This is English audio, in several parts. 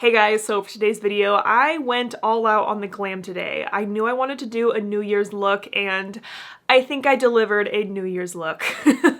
Hey guys, so for today's video, I went all out on the glam today. I knew I wanted to do a New Year's look and I think I delivered a New Year's look.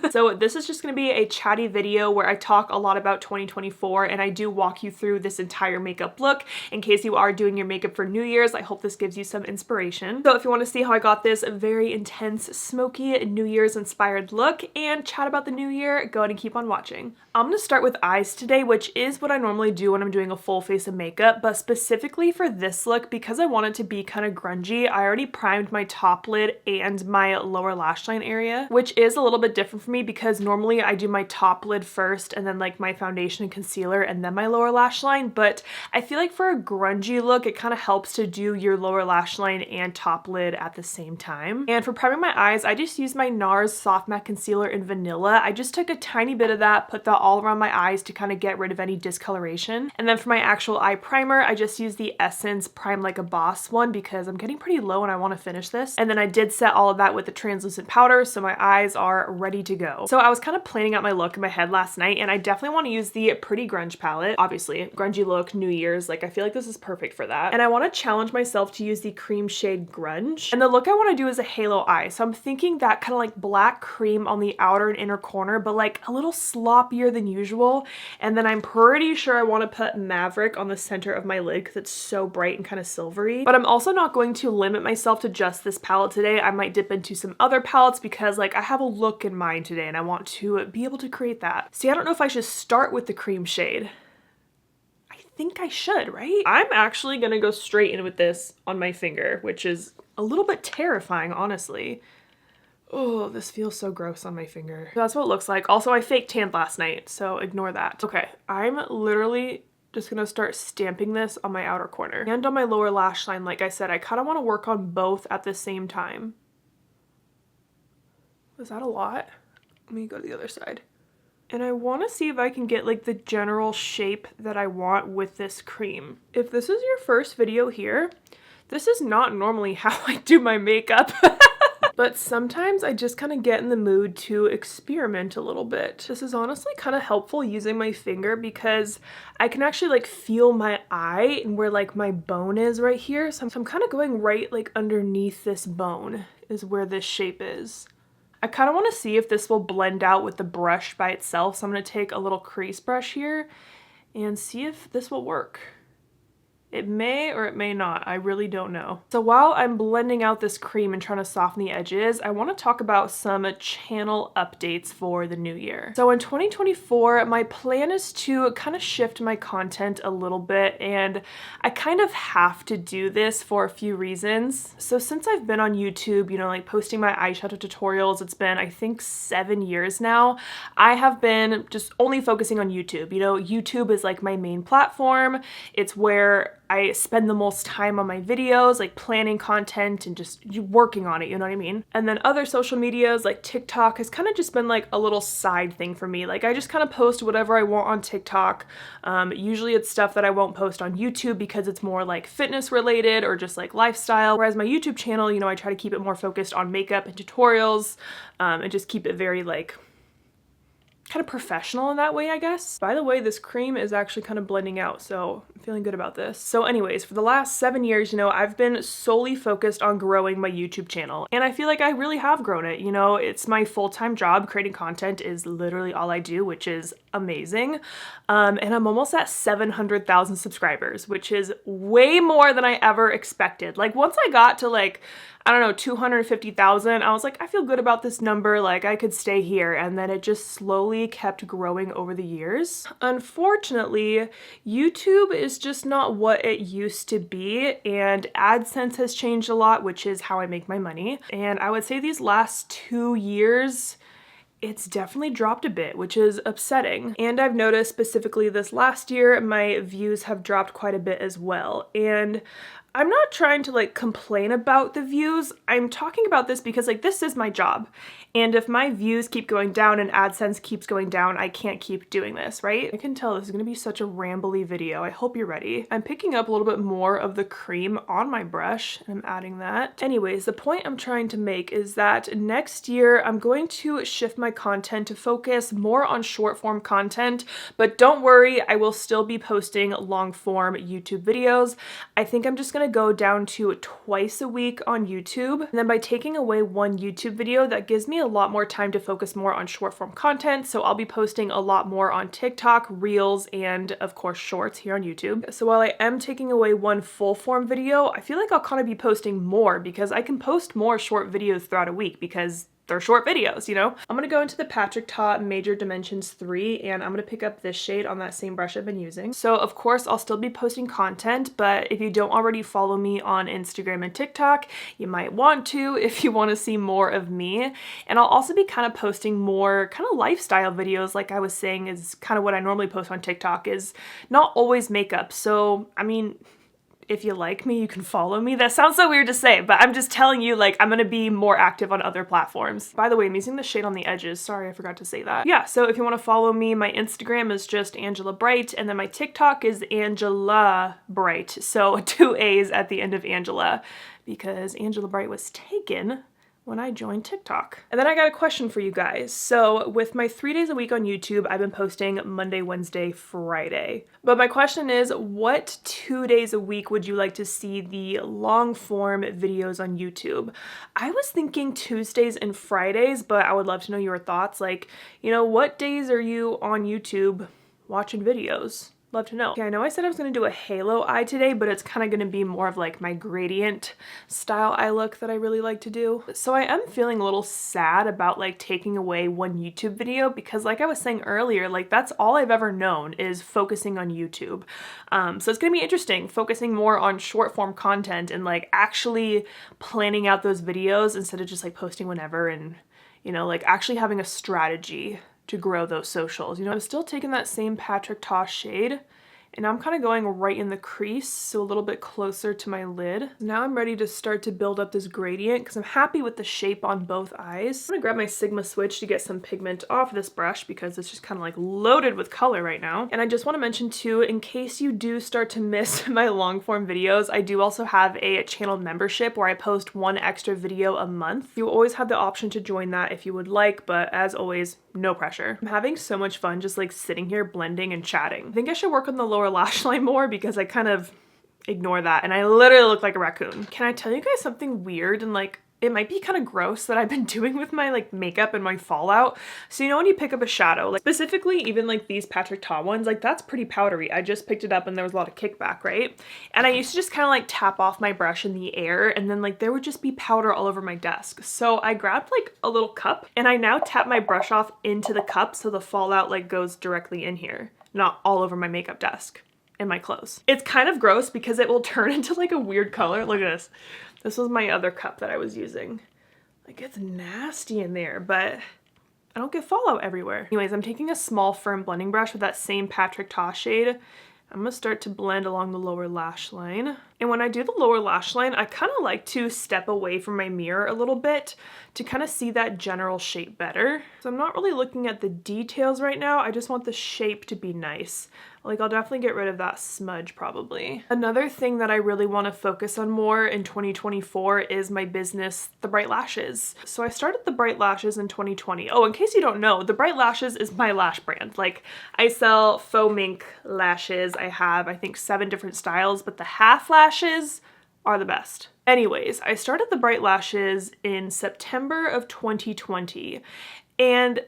So this is just gonna be a chatty video where I talk a lot about 2024 and I do walk you through this entire makeup look. In case you are doing your makeup for New Year's, I hope this gives you some inspiration. So if you wanna see how I got this very intense, smoky, New Year's inspired look and chat about the new year, go ahead and keep on watching. I'm gonna start with eyes today, which is what I normally do when I'm doing a full face of makeup, but specifically for this look, because I want it to be kind of grungy, I already primed my top lid and my lower lash line area, which is a little bit different for me because normally I do my top lid first and then like my foundation and concealer and then my lower lash line, but I feel like for a grungy look, it kind of helps to do your lower lash line and top lid at the same time. And for priming my eyes, I just used my NARS Soft Matte Concealer in Vanilla. I just took a tiny bit of that, put that all around my eyes to kind of get rid of any discoloration. And then for my actual eye primer, I just used the Essence Prime Like a Boss one because I'm getting pretty low and I want to finish this. And then I did set all of that with the translucent powder, so my eyes are ready to go. So I was kind of planning out my look in my head last night, and I definitely want to use the Pretty Grunge palette. Obviously, grungy look, New Year's, like I feel like this is perfect for that. And I want to challenge myself to use the cream shade Grunge. And the look I want to do is a halo eye. So I'm thinking that kind of like black cream on the outer and inner corner, but like a little sloppier than usual. And then I'm pretty sure I want to put Maverick on the center of my lid because it's so bright and kind of silvery. But I'm also not going to limit myself to just this palette today. I might dip into some other palettes because like I have a look in mind today and I want to be able to create that. See, I don't know if I should start with the cream shade. I think I should, right? I'm actually gonna go straight in with this on my finger, which is a little bit terrifying, honestly. Oh, this feels so gross on my finger. That's what it looks like. Also, I fake tanned last night, so ignore that. Okay, I'm literally just gonna start stamping this on my outer corner and on my lower lash line. Like I said, I kind of want to work on both at the same time. Was that a lot? Let me go to the other side. And I want to see if I can get like the general shape that I want with this cream. If this is your first video here, this is not normally how I do my makeup. But sometimes I just kind of get in the mood to experiment a little bit. This is honestly kind of helpful using my finger because I can actually like feel my eye and where like my bone is right here. So I'm kind of going right like underneath this bone is where this shape is. I kind of want to see if this will blend out with the brush by itself. So I'm going to take a little crease brush here and see if this will work. It may or it may not, I really don't know. So while I'm blending out this cream and trying to soften the edges, I want to talk about some channel updates for the new year. So in 2024, my plan is to kind of shift my content a little bit, and I kind of have to do this for a few reasons. So since I've been on YouTube, you know, like posting my eyeshadow tutorials, it's been, I think, 7 years now, I have been just only focusing on YouTube. You know, YouTube is like my main platform. It's where I spend the most time on my videos, like planning content and just working on it, you know what I mean? And then other social medias like TikTok has kind of just been like a little side thing for me. Like I just kind of post whatever I want on TikTok. Usually it's stuff that I won't post on YouTube because it's more like fitness related or just like lifestyle. Whereas my YouTube channel, you know, I try to keep it more focused on makeup and tutorials and just keep it very like kind of professional in that way, I guess. By the way, this cream is actually kind of blending out, so I'm feeling good about this. So anyways, for the last 7 years, you know, I've been solely focused on growing my YouTube channel, and I feel like I really have grown it. You know, it's my full-time job. Creating content is literally all I do, which is amazing. And I'm almost at 700,000 subscribers, which is way more than I ever expected. Like once I got to like, I don't know, 250,000, I was like, I feel good about this number, like I could stay here. And then it just slowly kept growing over the years. Unfortunately, YouTube is just not what it used to be, and AdSense has changed a lot, which is how I make my money. And I would say these last 2 years, it's definitely dropped a bit, which is upsetting. And I've noticed specifically this last year, my views have dropped quite a bit as well. And I'm not trying to like complain about the views. I'm talking about this because like this is my job. And if my views keep going down and AdSense keeps going down, I can't keep doing this, right? I can tell this is gonna be such a rambly video. I hope you're ready. I'm picking up a little bit more of the cream on my brush and I'm adding that. Anyways, the point I'm trying to make is that next year I'm going to shift my content to focus more on short form content, but don't worry, I will still be posting long form YouTube videos. I think I'm just gonna go down to twice a week on YouTube. And then by taking away one YouTube video, that gives me a lot more time to focus more on short form content. So I'll be posting a lot more on TikTok, Reels, and of course Shorts here on YouTube. So while I am taking away one full form video, I feel like I'll kind of be posting more because I can post more short videos throughout a week because they're short videos, you know? I'm gonna go into the Patrick Ta Major Dimensions 3 and I'm gonna pick up this shade on that same brush I've been using. So of course I'll still be posting content, but if you don't already follow me on Instagram and TikTok, you might want to if you want to see more of me. And I'll also be kind of posting more kind of lifestyle videos, like I was saying is kind of what I normally post on TikTok, is not always makeup. So I mean, if you like me, you can follow me. That sounds so weird to say, but I'm just telling you, like, I'm gonna be more active on other platforms. By the way, I'm using the shade on the edges. Sorry, I forgot to say that. Yeah, so if you want to follow me, my Instagram is just ANGELABRIGHT, and then my TikTok is ANGELABRIGHT. So 2 A's at the end of Angela, because ANGELABRIGHT was taken when I joined TikTok. And then I got a question for you guys. So with my 3 days a week on YouTube, I've been posting Monday, Wednesday, Friday. But my question is, what 2 days a week would you like to see the long form videos on YouTube? I was thinking Tuesdays and Fridays, but I would love to know your thoughts. Like, you know, what days are you on YouTube watching videos? Love to know. Okay, I know I said I was gonna do a halo eye today, but it's kind of gonna be more of like my gradient style eye look that I really like to do. So I am feeling a little sad about like taking away one YouTube video because like I was saying earlier, like that's all I've ever known is focusing on YouTube. So it's gonna be interesting, focusing more on short form content and like actually planning out those videos instead of just like posting whenever and, you know, like actually having a strategy to grow those socials. You know, I'm still taking that same Patrick Ta shade and I'm kind of going right in the crease, so a little bit closer to my lid. Now I'm ready to start to build up this gradient because I'm happy with the shape on both eyes. I'm gonna grab my Sigma switch to get some pigment off this brush because it's just kind of like loaded with color right now. And I just want to mention too, in case you do start to miss my long form videos, I do also have a channel membership where I post 1 extra video a month. You always have the option to join that if you would like, but as always, no pressure. I'm having so much fun just like sitting here blending and chatting. I think I should work on the lower lash line more because I kind of ignore that and I literally look like a raccoon. Can I tell you guys something weird and like it might be kind of gross that I've been doing with my like makeup and my fallout? So you know when you pick up a shadow, like specifically even like these Patrick Ta ones, like that's pretty powdery. I just picked it up and there was a lot of kickback, right? And I used to just kind of like tap off my brush in the air and then like there would just be powder all over my desk. So I grabbed like a little cup and I now tap my brush off into the cup so the fallout like goes directly in here, not all over my makeup desk and my clothes. It's kind of gross because it will turn into like a weird color. Look at this. This was my other cup that I was using. Like it's nasty in there, but I don't get fallout everywhere. Anyways, I'm taking a small firm blending brush with that same Patrick Ta shade. I'm gonna start to blend along the lower lash line. And when I do the lower lash line, I kind of like to step away from my mirror a little bit to kind of see that general shape better. So I'm not really looking at the details right now. I just want the shape to be nice. Like I'll definitely get rid of that smudge probably. Another thing that I really want to focus on more in 2024 is my business, The Bright Lashes. So I started The Bright Lashes in 2020. Oh, in case you don't know, The Bright Lashes is my lash brand. Like I sell faux mink lashes. I have, I think 7 different styles, but the half lashes are the best. Anyways, I started The Bright Lashes in September of 2020 and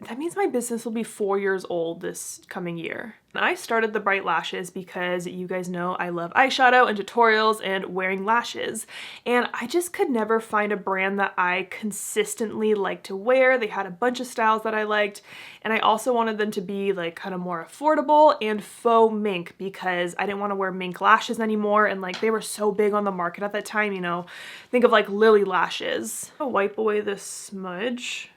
that means my business will be 4 years old this coming year. And I started The Bright Lashes because you guys know I love eyeshadow and tutorials and wearing lashes. And I just could never find a brand that I consistently liked to wear. They had a bunch of styles that I liked. And I also wanted them to be like kind of more affordable and faux mink because I didn't want to wear mink lashes anymore. And like they were so big on the market at that time, you know, think of like Lily lashes. I'll wipe away this smudge.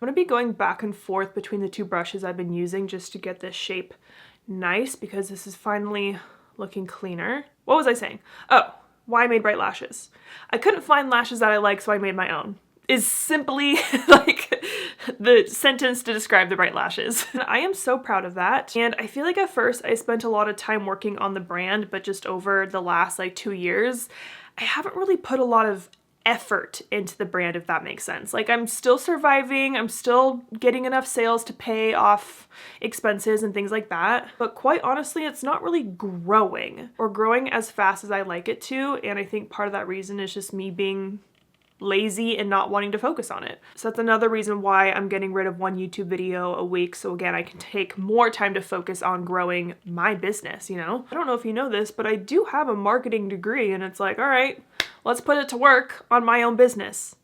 I'm gonna be going back and forth between the 2 brushes I've been using just to get this shape nice because this is finally looking cleaner. What was I saying? Oh, why I made bright lashes. I couldn't find lashes that I like, so I made my own. Is simply like the sentence to describe the bright lashes. I am so proud of that. And I feel like at first I spent a lot of time working on the brand, but just over the last like 2 years, I haven't really put a lot of effort into the brand, if that makes sense. Like, I'm still surviving, I'm still getting enough sales to pay off expenses and things like that, but quite honestly, it's not really growing or growing as fast as I like it to, and I think part of that reason is just me being lazy and not wanting to focus on it. So that's another reason why I'm getting rid of 1 YouTube video a week, so again, I can take more time to focus on growing my business, you know? I don't know if you know this, but I do have a marketing degree, and it's like, all right, let's put it to work on my own business.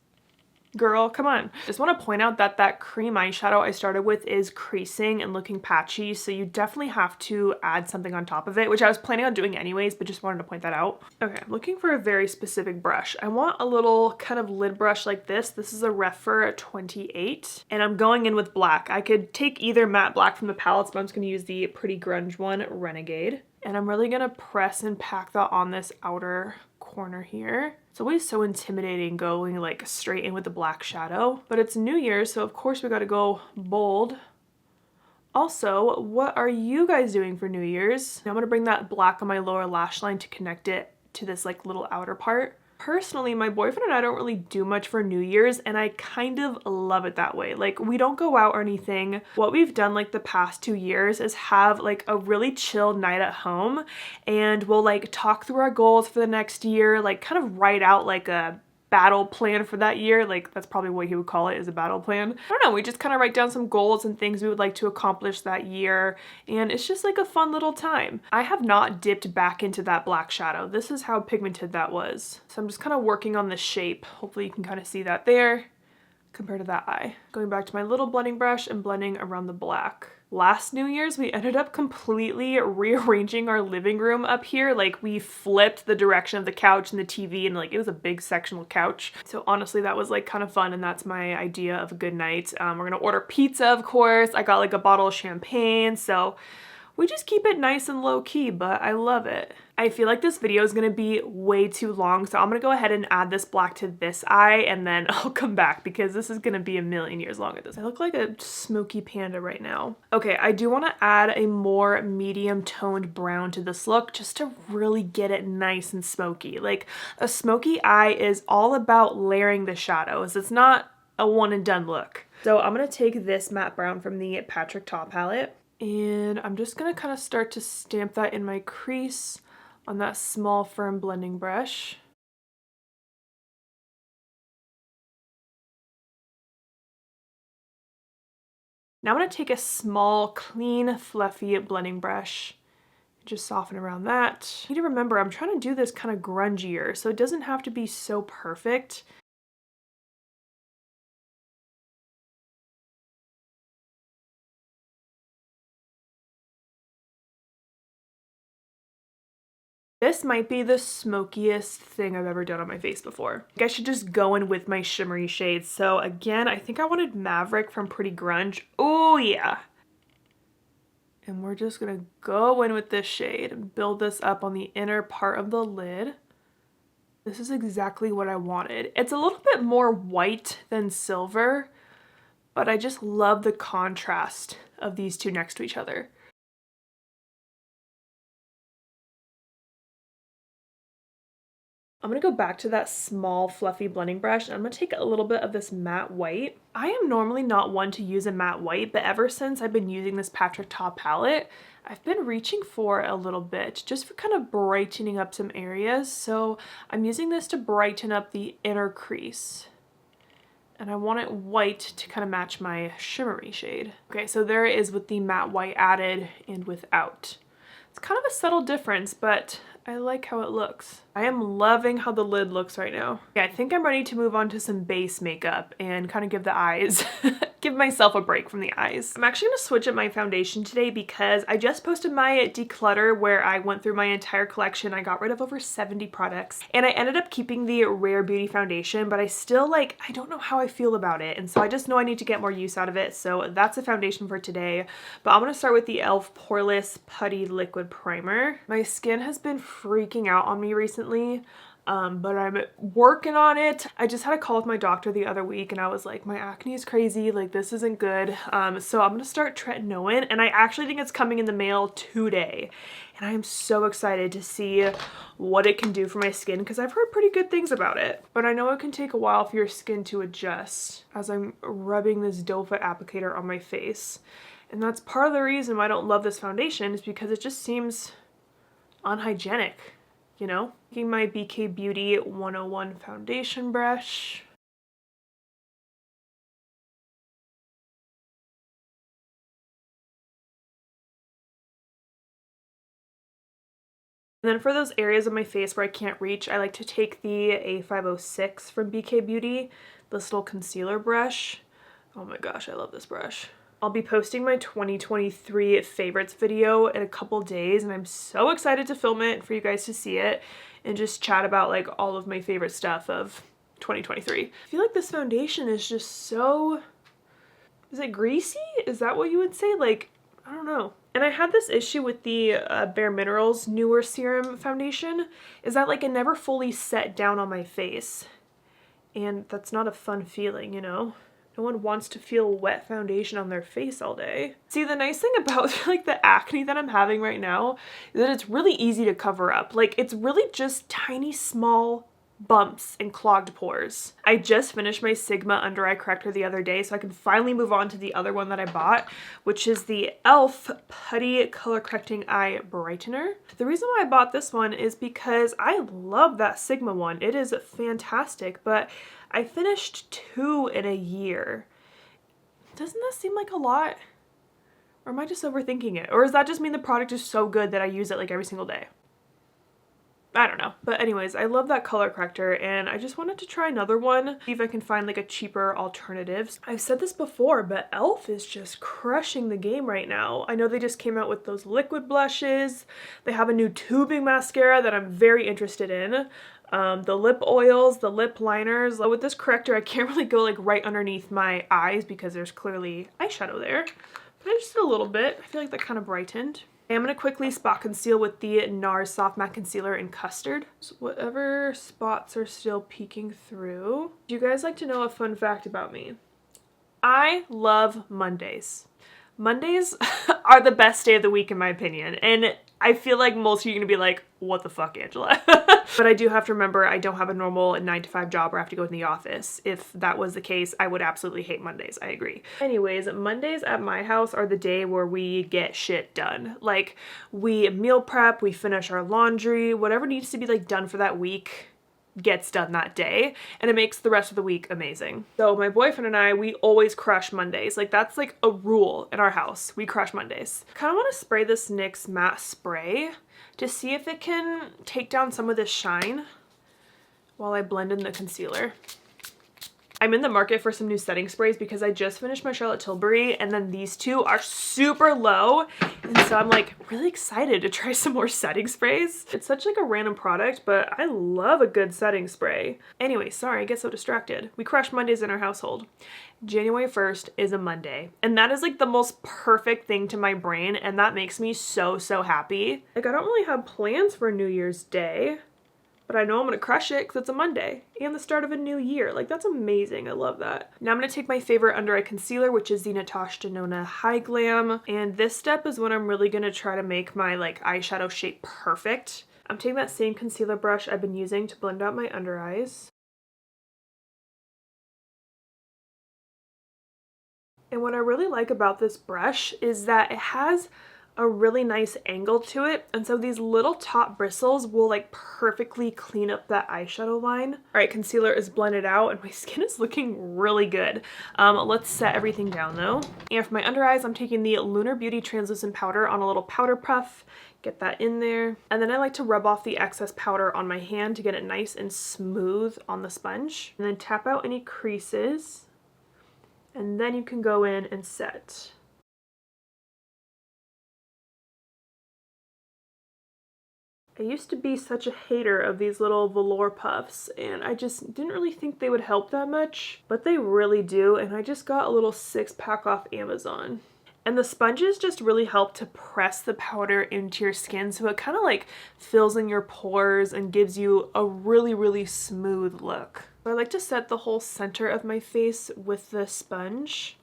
Girl, come on. Just want to point out that that cream eyeshadow I started with is creasing and looking patchy, so you definitely have to add something on top of it, which I was planning on doing anyways, but just wanted to point that out. Okay, I'm looking for a very specific brush. I want a little kind of lid brush like this. This is a Refer 28, and I'm going in with black. I could take either matte black from the palettes, but I'm just going to use the Pretty Grunge one, Renegade. And I'm really going to press and pack that on this outer corner here. It's always so intimidating going like straight in with the black shadow, but it's New Year's, so of course we gotta go bold. Also, what are you guys doing for New Year's? Now I'm gonna bring that black on my lower lash line to connect it to this like little outer part. Personally, my boyfriend and I don't really do much for New Year's, and I kind of love it that way. Like, we don't go out or anything. What we've done like the past 2 years is have like a really chill night at home, and we'll like talk through our goals for the next year, like kind of write out like a battle plan for that year. Like, that's probably what he would call it, is a battle plan. I don't know, we just kind of write down some goals and things we would like to accomplish that year, and it's just like a fun little time. I have not dipped back into that black shadow. This is how pigmented that was. So I'm just kind of working on the shape. Hopefully you can kind of see that there compared to that eye. Going back to my little blending brush and blending around the black. Last New Year's, we ended up completely rearranging our living room up here. Like, we flipped the direction of the couch and the TV, and like, it was a big sectional couch. So honestly, that was like kind of fun, and that's my idea of a good night. We're gonna order pizza, of course. I got like a bottle of champagne, so we just keep it nice and low key, but I love it. I feel like this video is gonna be way too long, so I'm gonna go ahead and add this black to this eye, and then I'll come back because this is gonna be a million years long at this. I look like a smoky panda right now. Okay, I do wanna add a more medium toned brown to this look just to really get it nice and smoky. Like, a smoky eye is all about layering the shadows. It's not a one and done look. So I'm gonna take this matte brown from the Patrick Ta palette, and I'm just gonna kind of start to stamp that in my crease on that small firm blending brush. Now I'm gonna take a small, clean, fluffy blending brush, just soften around that. You need to remember, I'm trying to do this kind of grungier, so it doesn't have to be so perfect. This might be the smokiest thing I've ever done on my face before. I should just go in with my shimmery shades. So again, I think I wanted Maverick from Pretty Grunge. Oh yeah. And we're just gonna go in with this shade and build this up on the inner part of the lid. This is exactly what I wanted. It's a little bit more white than silver, but I just love the contrast of these two next to each other. I'm gonna go back to that small fluffy blending brush, and I'm gonna take a little bit of this matte white. I am normally not one to use a matte white, but ever since I've been using this Patrick Ta palette, I've been reaching for a little bit just for kind of brightening up some areas. So I'm using this to brighten up the inner crease. And I want it white to kind of match my shimmery shade. Okay, so there it is with the matte white added and without. It's kind of a subtle difference, but I like how it looks. I am loving how the lid looks right now. Yeah, I think I'm ready to move on to some base makeup and kind of give the eyes, give myself a break from the eyes. I'm actually gonna switch up my foundation today because I just posted my declutter where I went through my entire collection. I got rid of over 70 products and I ended up keeping the Rare Beauty foundation, but I still I don't know how I feel about it. And so I just know I need to get more use out of it. So that's a foundation for today. But I'm gonna start with the e.l.f. Poreless Putty Liquid Primer. My skin has been freaking out on me recently. But I'm working on it. I just had a call with my doctor the other week and I was like, my acne is crazy, like this isn't good. So I'm gonna start tretinoin and I actually think it's coming in the mail today. And I am so excited to see what it can do for my skin because I've heard pretty good things about it. But I know it can take a while for your skin to adjust as I'm rubbing this doe foot applicator on my face. And that's part of the reason why I don't love this foundation is because it just seems unhygienic. You know, taking my BK Beauty 101 foundation brush. And then for those areas of my face where I can't reach, I like to take the A506 from BK Beauty, this little concealer brush. Oh my gosh, I love this brush. I'll be posting my 2023 favorites video in a couple days and I'm so excited to film it for you guys to see it and just chat about like all of my favorite stuff of 2023. I feel like this foundation is just so, is it greasy? Is that what you would say? Like, I don't know. And I had this issue with the Bare Minerals newer serum foundation is that like it never fully set down on my face. And that's not a fun feeling, you know? No one wants to feel wet foundation on their face all day. See, the nice thing about like the acne that I'm having right now is that it's really easy to cover up. Like it's really just tiny small bumps and clogged pores. I just finished my Sigma under eye corrector the other day so I can finally move on to the other one that I bought, which is the e.l.f. Putty Color Correcting Eye Brightener. The reason why I bought this one is because I love that Sigma one. It is fantastic, but I finished 2 in a year. Doesn't that seem like a lot? Or am I just overthinking it? Or does that just mean the product is so good that I use it like every single day? I don't know. But anyways, I love that color corrector and I just wanted to try another one, see if I can find like a cheaper alternative. I've said this before, but e.l.f. is just crushing the game right now. I know they just came out with those liquid blushes. They have a new tubing mascara that I'm very interested in. The lip oils, the lip liners. With this corrector, I can't really go like right underneath my eyes because there's clearly eyeshadow there. But I just did a little bit. I feel like that kind of brightened. I'm going to quickly spot conceal with the NARS Soft Matte Concealer in Custard. So whatever spots are still peeking through. Do you guys like to know a fun fact about me? I love Mondays. Mondays are the best day of the week in my opinion. And I feel like most of you are going to be like, what the fuck, Angela? But I do have to remember I don't have a normal 9-to-5 job where I have to go in the office. If that was the case, I would absolutely hate Mondays. I agree. Anyways, Mondays at my house are the day where we get shit done. Like we meal prep, we finish our laundry, whatever needs to be like done for that week gets done that day and it makes the rest of the week amazing. So my boyfriend and I, we always crush Mondays. Like that's like a rule in our house. We crush Mondays. Kind of want to spray this NYX matte spray to see if it can take down some of this shine while I blend in the concealer. I'm in the market for some new setting sprays because I just finished my Charlotte Tilbury and then these two are super low. And so I'm like really excited to try some more setting sprays. It's such like a random product, but I love a good setting spray. Anyway, sorry, I get so distracted. We crush Mondays in our household. January 1st is a Monday. And that is like the most perfect thing to my brain. And that makes me so, so happy. Like I don't really have plans for New Year's Day. But I know I'm gonna crush it because it's a Monday and the start of a new year. Like that's amazing, I love that. Now I'm gonna take my favorite under eye concealer, which is the Natasha Denona High Glam. And this step is when I'm really gonna try to make my like eyeshadow shape perfect. I'm taking that same concealer brush I've been using to blend out my under eyes. And what I really like about this brush is that it has a really nice angle to it, and so these little top bristles will like perfectly clean up that eyeshadow line. All right, concealer is blended out and my skin is looking really good. Let's set everything down though. And for my under eyes, I'm taking the Lunar Beauty translucent powder on a little powder puff. Get that in there. And then I like to rub off the excess powder on my hand to get it nice and smooth on the sponge. And then tap out any creases. And then you can go in and set. I used to be such a hater of these little velour puffs, and I just didn't really think they would help that much, but they really do, and I just got a little 6-pack off Amazon. And the sponges just really help to press the powder into your skin, so it kind of like fills in your pores and gives you a really, really smooth look. So I like to set the whole center of my face with the sponge.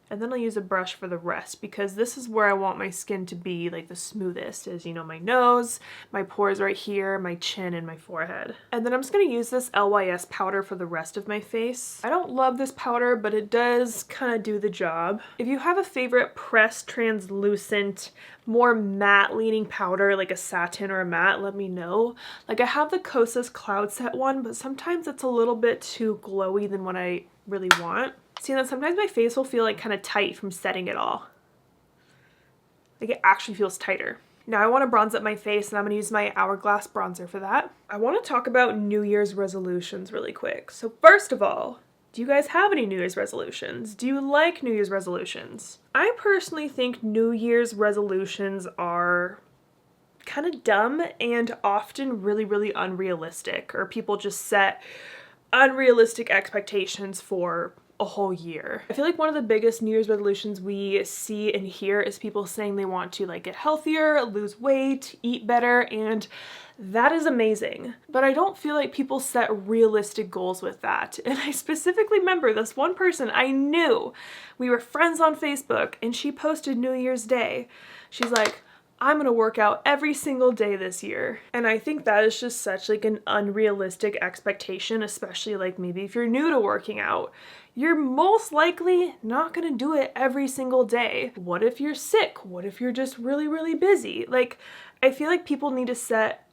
And then I'll use a brush for the rest, because this is where I want my skin to be like the smoothest, is, you know, my nose, my pores right here, my chin, and my forehead. And then I'm just going to use this LYS powder for the rest of my face. I don't love this powder, but it does kind of do the job. If you have a favorite pressed translucent, more matte leaning powder, like a satin or a matte, let me know. Like, I have the Kosas Cloud Set one, but sometimes it's a little bit too glowy than what I really want. See, then sometimes my face will feel like kind of tight from setting it all. Like, it actually feels tighter. Now I want to bronze up my face, and I'm going to use my Hourglass bronzer for that. I want to talk about New Year's resolutions really quick. So first of all, do you guys have any New Year's resolutions? Do you like New Year's resolutions? I personally think New Year's resolutions are kind of dumb and often really, really unrealistic, or people just set unrealistic expectations for a whole year. I feel like one of the biggest New Year's resolutions we see and hear is people saying they want to like get healthier, lose weight, eat better, and that is amazing. But I don't feel like people set realistic goals with that. And I specifically remember this one person I knew. We were friends on Facebook, and she posted New Year's Day. She's like, I'm gonna work out every single day this year. And I think that is just such like an unrealistic expectation, especially like maybe if you're new to working out. You're most likely not gonna do it every single day. What if you're sick? What if you're just really, really busy? Like, I feel like people need to set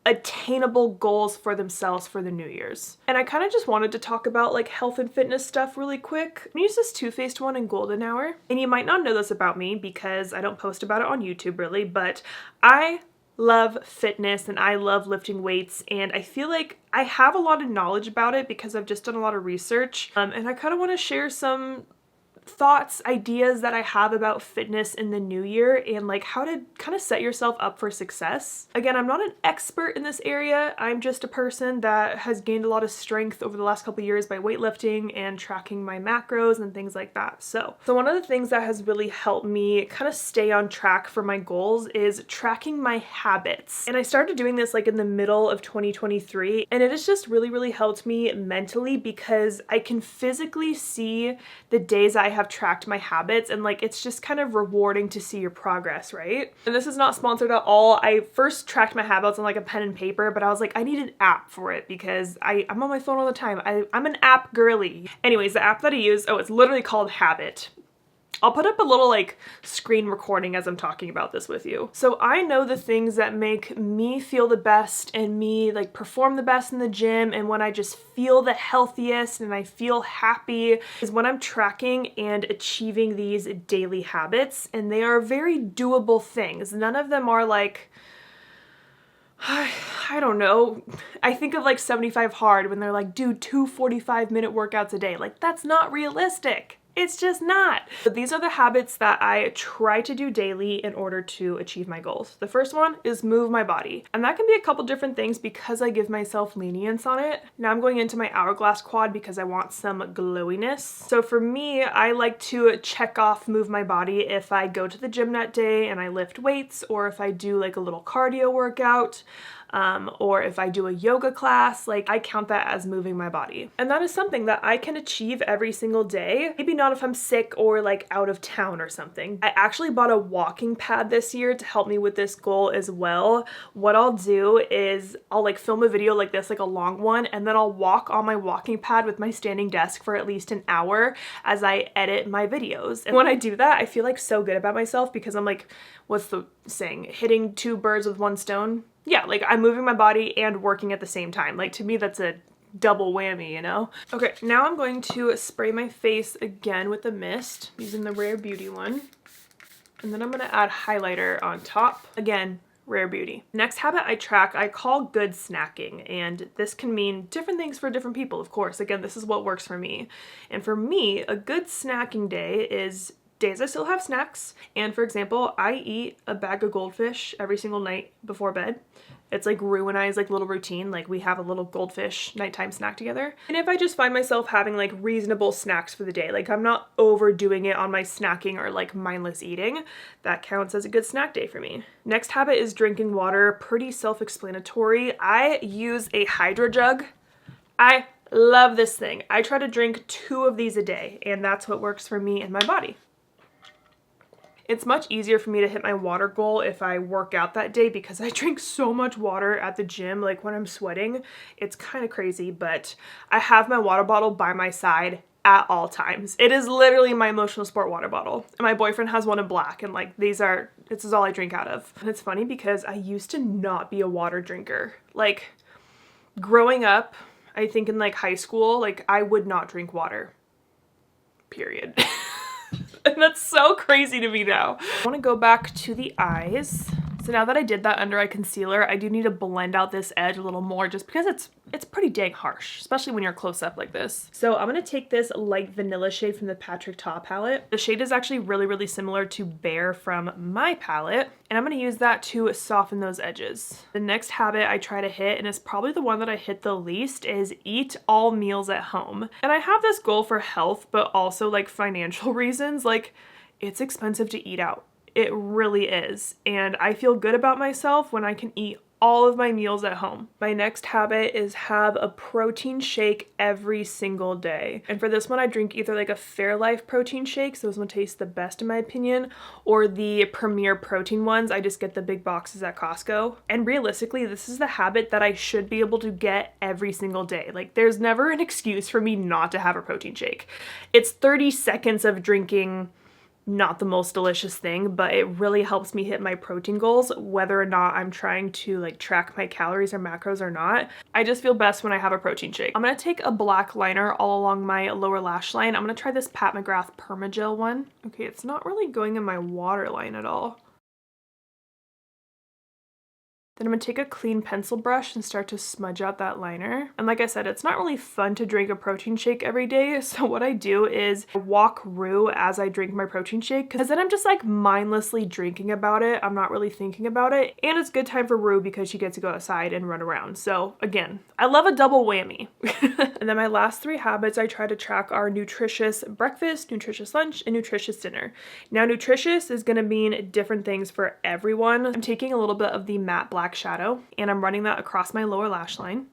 attainable goals for themselves for the New Year's. And I kind of just wanted to talk about like health and fitness stuff really quick. I use this Too Faced one in Golden Hour. And you might not know this about me because I don't post about it on YouTube really, but I love fitness and I love lifting weights, and I feel like I have a lot of knowledge about it because I've just done a lot of research, and I kind of want to share some thoughts, ideas that I have about fitness in the new year and like how to kind of set yourself up for success. Again, I'm not an expert in this area. I'm just a person that has gained a lot of strength over the last couple of years by weightlifting and tracking my macros and things like that. So one of the things that has really helped me kind of stay on track for my goals is tracking my habits. And I started doing this like in the middle of 2023, and it has just really, really helped me mentally because I can physically see the days I have tracked my habits, and like it's just kind of rewarding to see your progress, right? And this is not sponsored at all. I first tracked my habits on like a pen and paper, but I was like, I need an app for it because I'm on my phone all the time. I'm an app girly. Anyways, the app that I use, it's literally called Habit. I'll put up a little like screen recording as I'm talking about this with you. So I know the things that make me feel the best and me like perform the best in the gym, and when I just feel the healthiest and I feel happy is when I'm tracking and achieving these daily habits, and they are very doable things. None of them are like, I don't know. I think of like 75 Hard when they're like, do 2 45-minute workouts a day. Like, that's not realistic. It's just not. But these are the habits that I try to do daily in order to achieve my goals. The first one is move my body. And that can be a couple different things because I give myself lenience on it. Now I'm going into my Hourglass quad because I want some glowiness. So for me, I like to check off move my body if I go to the gym that day and I lift weights, or if I do like a little cardio workout, or if I do a yoga class. Like, I count that as moving my body. And that is something that I can achieve every single day. Maybe not if I'm sick or like out of town or something. I actually bought a walking pad this year to help me with this goal as well. What I'll do is I'll like film a video like this, like a long one, and then I'll walk on my walking pad with my standing desk for at least an hour as I edit my videos. And when I do that, I feel like so good about myself because I'm like, what's the saying? Hitting 2 birds with 1 stone? Yeah, like I'm moving my body and working at the same time. Like, to me, that's a double whammy, you know? Okay, now I'm going to spray my face again with the mist using the Rare Beauty one. And then I'm gonna add highlighter on top. Again, Rare Beauty. Next habit I track I call good snacking, and this can mean different things for different people, of course. Again, this is what works for me. And for me, a good snacking day is days I still have snacks. And for example, I eat a bag of goldfish every single night before bed. It's like Rue and I's like little routine. Like we have a little goldfish nighttime snack together. And if I just find myself having like reasonable snacks for the day, like I'm not overdoing it on my snacking or like mindless eating, that counts as a good snack day for me. Next habit is drinking water. Pretty self-explanatory. I use a Hydrojug. I love this thing. I try to drink 2 of these a day, and that's what works for me and my body. It's much easier for me to hit my water goal if I work out that day because I drink so much water at the gym. Like when I'm sweating, it's kind of crazy, but I have my water bottle by my side at all times. It is literally my emotional sport water bottle. And my boyfriend has one in black, and like this is all I drink out of. And it's funny because I used to not be a water drinker. Like growing up, I think in like high school, like I would not drink water, period. And that's so crazy to me now. I want to go back to the eyes. So now that I did that under eye concealer, I do need to blend out this edge a little more just because it's pretty dang harsh, especially when you're close up like this. So I'm going to take this light vanilla shade from the Patrick Ta palette. The shade is actually really, really similar to Bare from my palette, and I'm going to use that to soften those edges. The next habit I try to hit, and it's probably the one that I hit the least, is eat all meals at home. And I have this goal for health, but also like financial reasons. Like it's expensive to eat out. It really is. And I feel good about myself when I can eat all of my meals at home. My next habit is have a protein shake every single day. And for this one, I drink either like a Fairlife protein shake, so those one taste the best in my opinion, or the Premier protein ones. I just get the big boxes at Costco. And realistically, this is the habit that I should be able to get every single day. Like there's never an excuse for me not to have a protein shake. It's 30 seconds of drinking not the most delicious thing, but it really helps me hit my protein goals, whether or not I'm trying to like track my calories or macros or not. I just feel best when I have a protein shake. I'm gonna take a black liner all along my lower lash line. I'm gonna try this Pat McGrath permagel one. Okay, it's not really going in my waterline at all. Then I'm going to take a clean pencil brush and start to smudge out that liner. And like I said, it's not really fun to drink a protein shake every day. So what I do is walk Rue as I drink my protein shake, because then I'm just like mindlessly drinking about it. I'm not really thinking about it. And it's good time for Rue because she gets to go outside and run around. So again, I love a double whammy. And then my last 3 habits I try to track are nutritious breakfast, nutritious lunch, and nutritious dinner. Now nutritious is going to mean different things for everyone. I'm taking a little bit of the matte black shadow and I'm running that across my lower lash line.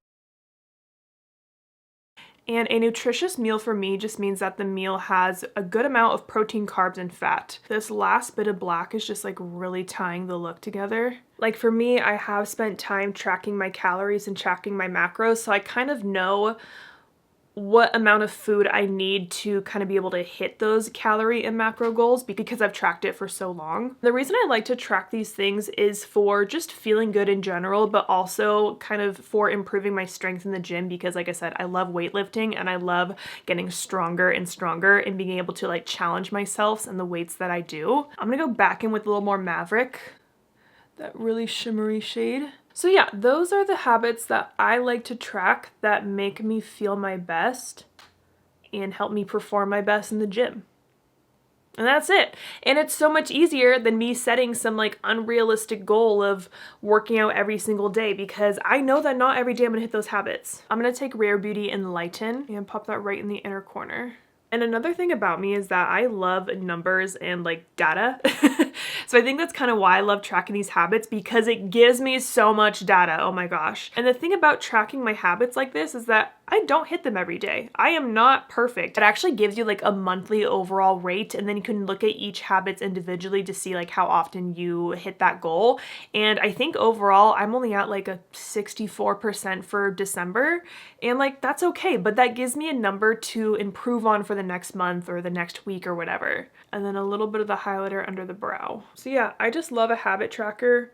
And a nutritious meal for me just means that the meal has a good amount of protein, carbs, and fat. This last bit of black is just like really tying the look together. Like for me, I have spent time tracking my calories and tracking my macros, so I kind of know what amount of food I need to kind of be able to hit those calorie and macro goals because I've tracked it for so long. The reason I like to track these things is for just feeling good in general, but also kind of for improving my strength in the gym because like I said, I love weightlifting and I love getting stronger and stronger and being able to like challenge myself and the weights that I do. I'm gonna go back in with a little more Maverick, that really shimmery shade. So yeah, those are the habits that I like to track that make me feel my best and help me perform my best in the gym. And that's it. And it's so much easier than me setting some like unrealistic goal of working out every single day because I know that not every day I'm gonna hit those habits. I'm gonna take Rare Beauty Enlighten and pop that right in the inner corner. And another thing about me is that I love numbers and like data. So I think that's kind of why I love tracking these habits because it gives me so much data. Oh my gosh. And the thing about tracking my habits like this is that I don't hit them every day. I am not perfect. It actually gives you like a monthly overall rate and then you can look at each habits individually to see like how often you hit that goal. And I think overall I'm only at like a 64% for December and like that's okay, but that gives me a number to improve on for the next month or the next week or whatever. And then a little bit of the highlighter under the brow. So yeah, I just love a habit tracker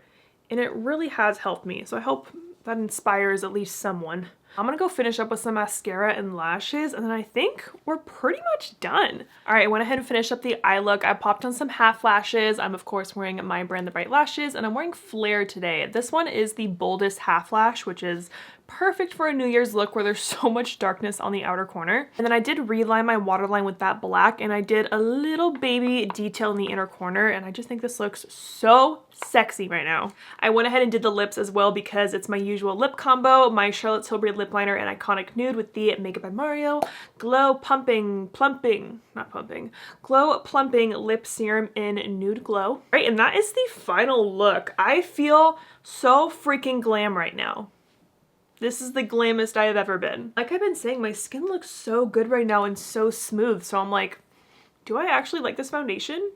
and it really has helped me. So I hope that inspires at least someone. I'm gonna go finish up with some mascara and lashes, and then I think we're pretty much done. All right, I went ahead and finished up the eye look. I popped on some half lashes. I'm of course wearing my brand The Bright Lashes, and I'm wearing Flair today. This one is the boldest half lash, which is perfect for a New Year's look where there's so much darkness on the outer corner. And then I did reline my waterline with that black, and I did a little baby detail in the inner corner, and I just think this looks so sexy right now. I went ahead and did the lips as well because it's my usual lip combo, my Charlotte Tilbury lip liner and Iconic Nude with the Makeup by Mario Glow Plumping Lip Serum in Nude Glow. All right, and that is the final look. I feel so freaking glam right now. This is the glammest I have ever been. Like I've been saying, my skin looks so good right now and so smooth. So I'm like, do I actually like this foundation?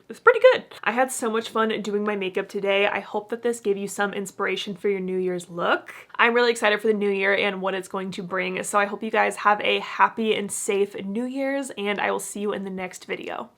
It's pretty good. I had so much fun doing my makeup today. I hope that this gave you some inspiration for your New Year's look. I'm really excited for the new year and what it's going to bring. So I hope you guys have a happy and safe New Year's, and I will see you in the next video.